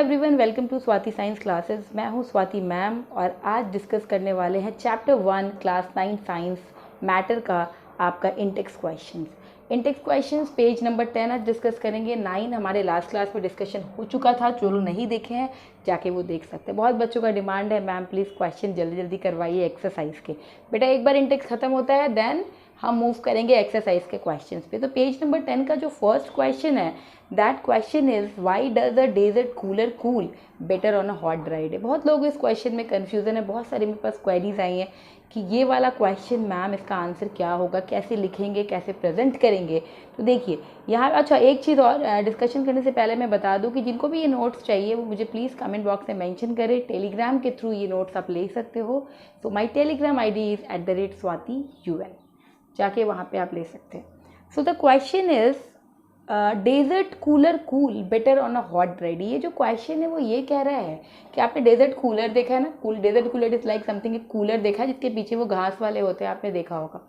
Everyone, welcome to Swati science classes. मैं हूं Swati ma'am और आज डिस्कस करने वाले हैं चैप्टर 1 क्लास 9 साइंस मैटर का आपका Intex questions. Intex questions page number 10 आज डिस्कस करेंगे। 9 हमारे लास्ट क्लास में डिस्कशन हो चुका था, जो लोग नहीं देखे हैं जाके वो देख सकते हैं। बहुत बच्चों का डिमांड है मैम प्लीज़ क्वेश्चन जल्दी जल्दी करवाइए एक्सरसाइज के। बेटा एक बार इंटेक्स खत्म होता है देन हम मूव करेंगे एक्सरसाइज के क्वेश्चंस पे। तो पेज नंबर 10 का जो फर्स्ट क्वेश्चन है that question is why does a desert cooler cool better on a hot dry day. बहुत लोग इस क्वेश्चन में कंफ्यूजन है, बहुत सारे मेरे पास क्वेरीज आई हैं कि ये वाला क्वेश्चन मैम इसका आंसर क्या होगा, कैसे लिखेंगे, कैसे प्रेजेंट करेंगे। तो देखिए यहाँ अच्छा एक चीज़ और डिस्कशन करने से पहले मैं बता दूँ कि जिनको भी ये नोट्स चाहिए वो मुझे प्लीज़ कमेंट बॉक्स में मेंशन करें। टेलीग्राम के थ्रू ये नोट्स आप ले सकते हो। So my Telegram ID is @swati UN, जाके वहाँ पे आप ले सकते हैं। So the question is desert cooler cool better on a hot dry day. ये जो क्वेश्चन है वो ये कह रहा है कि आपने डेजर्ट कूलर देखा है ना, desert cooler is like something, एक कूलर देखा है जिसके पीछे वो घास वाले होते हैं, आपने देखा होगा।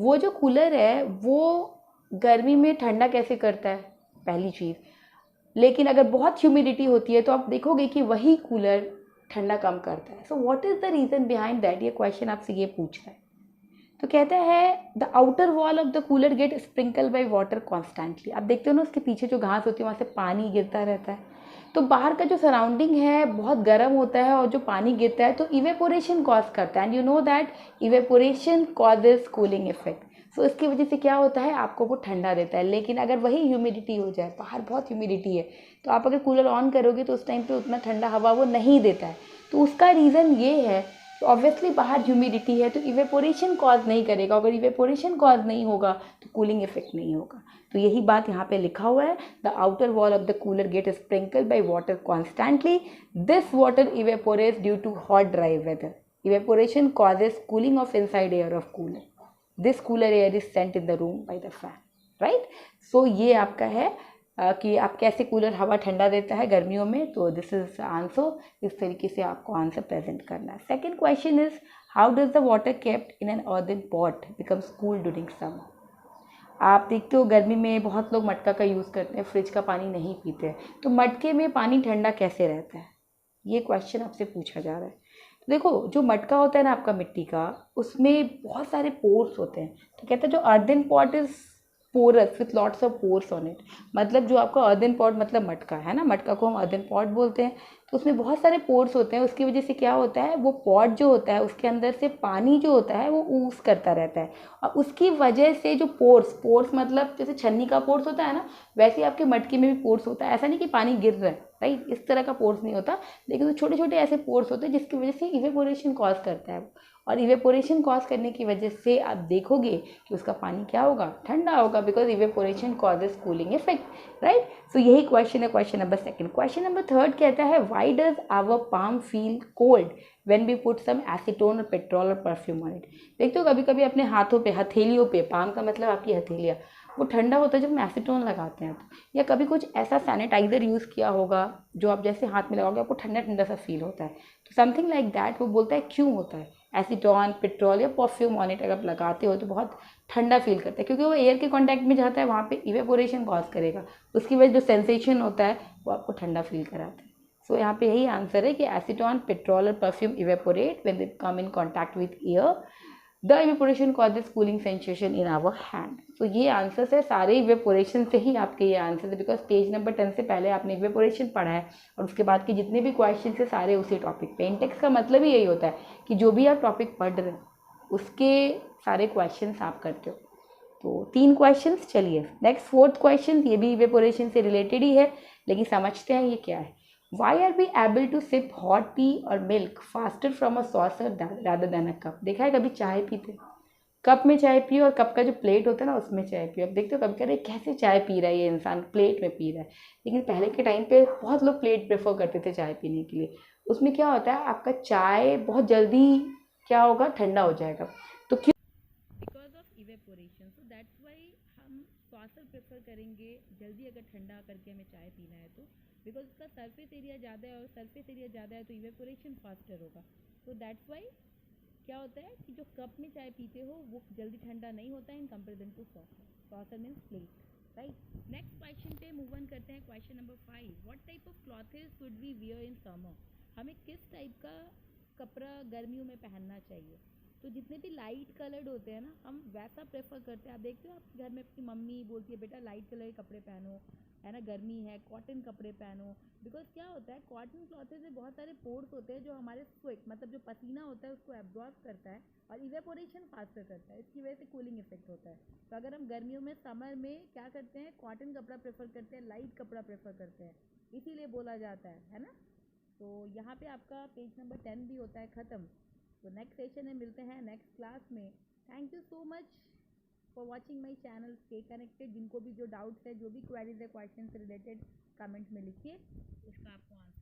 वो जो कूलर है वो गर्मी में ठंडा कैसे करता है, पहली चीज़। लेकिन अगर बहुत ह्यूमिडिटी होती है तो आप देखोगे कि वही कूलर ठंडा कम करता है। So what is the reason behind that, ये क्वेश्चन आपसे ये पूछ रहा है। तो कहता है the outer wall of the cooler get sprinkle by water constantly. आप देखते हो ना उसके पीछे जो घास होती है वहाँ से पानी गिरता रहता है। तो बाहर का जो सराउंडिंग है बहुत गर्म होता है और जो पानी गिरता है तो इवेपोरेशन कॉज करता है। And you know that evaporation causes cooling effect. So इसकी वजह से क्या होता है, आपको वो ठंडा देता है। लेकिन अगर वही ह्यूमिडिटी हो जाए, बाहर बहुत ह्यूमिडिटी है, तो आप अगर कूलर ऑन करोगे तो उस टाइम पे उतना ठंडा हवा वो नहीं देता है। तो उसका रीज़न ये है, तो ऑब्वियसली बाहर ह्यूमिडिटी है तो इवेपोरेशन कॉज नहीं करेगा। अगर इवेपोरेशन कॉज नहीं होगा तो कूलिंग इफेक्ट नहीं होगा। तो यही बात यहाँ पे लिखा हुआ है, the outer wall of the cooler get sprinkle by water constantly, this water evaporates due to hot dry weather, evaporation causes cooling of inside air of cooler, this cooler air is sent in the room by the fan, right. So ये आपका है कि आप कैसे cooler हवा ठंडा देता है गर्मियों में। तो दिस इज आंसर, इस तरीके से आपको आंसर प्रेजेंट करना है। Second question is how does the water kept in an earthen pot becomes cool during summer. आप देखते हो गर्मी में बहुत लोग मटका का यूज़ करते हैं, फ्रिज का पानी नहीं पीते हैं। तो मटके में पानी ठंडा कैसे रहता है, ये क्वेश्चन आपसे पूछा जा रहा है। तो देखो जो मटका होता है ना आपका मिट्टी का, उसमें बहुत सारे पोर्स होते हैं। तो कहते हैं जो earthen pot is porous with lots of pores on it. मतलब जो आपका अर्दन पॉट मतलब मटका है ना, मटका को हम अर्दन पॉट बोलते हैं। तो उसमें बहुत सारे पोर्स होते हैं, उसकी वजह से क्या होता है, वो पॉट जो होता है उसके अंदर से पानी जो होता है वो ऊस करता रहता है। और उसकी वजह से जो पोर्स मतलब जैसे छन्नी का पोर्स होता है ना, वैसे ही आपके मटके में भी पोर्स होता है। ऐसा नहीं कि पानी गिर रहा है, राइट, इस तरह का पोर्स नहीं होता, लेकिन तो छोटे छोटे ऐसे पोर्स होते हैं जिसकी वजह से इवेपोरेशन कॉज करता है। और इवेपोरेशन कॉज करने की वजह से आप देखोगे कि उसका पानी क्या होगा, ठंडा होगा, because evaporation causes cooling effect, right. So यही क्वेश्चन है, question number second. Question number third कहता है why does our palm feel cold when we put some acetone और पेट्रोल और परफ्यूम ऑन इट। देखते हो कभी कभी अपने हाथों पे, हथेलियों पे, पाम का मतलब आपकी हथेलियाँ, वो ठंडा होता है जब हम एसीटोन लगाते हैं। तो या कभी कुछ ऐसा सैनिटाइजर यूज़ किया होगा जो आप जैसे हाथ में लगाओगे आपको ठंडा ठंडा सा फील होता है। तो समथिंग लाइक दैट वो बोलता है क्यों होता है, एसीटोन, पेट्रोल या परफ्यूम ऑन इट अगर आप लगाते हो तो बहुत ठंडा फील करता है, क्योंकि वो एयर के कांटेक्ट में जाता है, वहाँ पे इवेपोरेशन कॉज करेगा। उसकी वजह जो सेंसेशन होता है वो आपको ठंडा फील कराता है। सो यहाँ पे यही आंसर है कि एसीटोन, पेट्रोल और perfume evaporate when they come in contact with air, the evaporation causes cooling sensation in our hand. तो ये आंसर्स है, सारे इवेपोरेशन से ही आपके ये आंसर है, बिकॉज पेज नंबर 10 से पहले आपने इवेपोरेशन पढ़ा है और उसके बाद के जितने भी क्वेश्चन है सारे उसी टॉपिक पे। इंटेक्स का मतलब ही यही होता है कि जो भी आप टॉपिक पढ़ रहे हो उसके सारे क्वेश्चन आप करते हो। तो 3 क्वेश्चन। चलिए नेक्स्ट फोर्थ क्वेश्चन, ये भी इवेपोरेशन से रिलेटेड ही है, लेकिन समझते हैं ये क्या है। Why are we able to sip hot tea or milk faster from a saucer rather than a cup? देखा है कभी चाय पीते, कप में चाय पियो और कप का जो प्लेट होता है ना उसमें चाय पियो। अब देखते हो कभी कह रहे कैसे चाय पी रहा है ये इंसान, प्लेट में पी रहा है। लेकिन पहले के टाइम पे बहुत लोग प्लेट प्रेफर करते थे चाय पीने के लिए। उसमें क्या होता है, आपका चाय बहुत जल्दी क्या होगा, ठंडा हो जाएगा। तो क्यों, because of evaporation. So that's why हम सॉसर प्रेफर करेंगे जल्दी अगर ठंडा करके हमें चाय पीना है तो, बिकॉज उसका सरफेस एरिया ज़्यादा है और सरफेस एरिया ज़्यादा है तो इवेपोरेशन फास्टर होगा। तो दैट्स वाई क्या होता है कि जो कप में चाय पीते हो वो जल्दी ठंडा नहीं होता है in comparison to saucer. Saucer means plate. Right. Next question पे मूव ऑन करते हैं। Question number 5, what type of clothes should we wear in summer? हमें किस टाइप का कपड़ा गर्मियों में पहनना चाहिए? तो जितने भी लाइट कलर्ड होते हैं ना, हम वैसा प्रेफर करते हैं। आप देखते हो आप घर में अपनी मम्मी बोलती है बेटा लाइट कलर के कपड़े पहनो, है ना, गर्मी है कॉटन कपड़े पहनो। बिकॉज क्या होता है, कॉटन क्लॉथेज में बहुत सारे पोर्स होते हैं जो हमारे स्वेट मतलब जो पसीना होता है उसको एब्जॉर्ब करता है और इवेपोरेशन फास्टर करता है। इसकी वजह से कूलिंग इफेक्ट होता है। तो अगर हम गर्मियों में समर में क्या करते हैं, कॉटन कपड़ा प्रेफर करते हैं, लाइट कपड़ा प्रेफर करते हैं, इसीलिए बोला जाता है ना। तो यहाँ पे आपका पेज नंबर 10 भी होता है ख़त्म। तो नेक्स्ट सेशन में मिलते हैं नेक्स्ट क्लास में। Thank you so much for watching my channel. Stay connected. जिनको भी जो डाउट्स है, जो भी क्वेरीज है क्वेश्चन से रिलेटेड, कमेंट में लिखिए, उसका आपको आंसर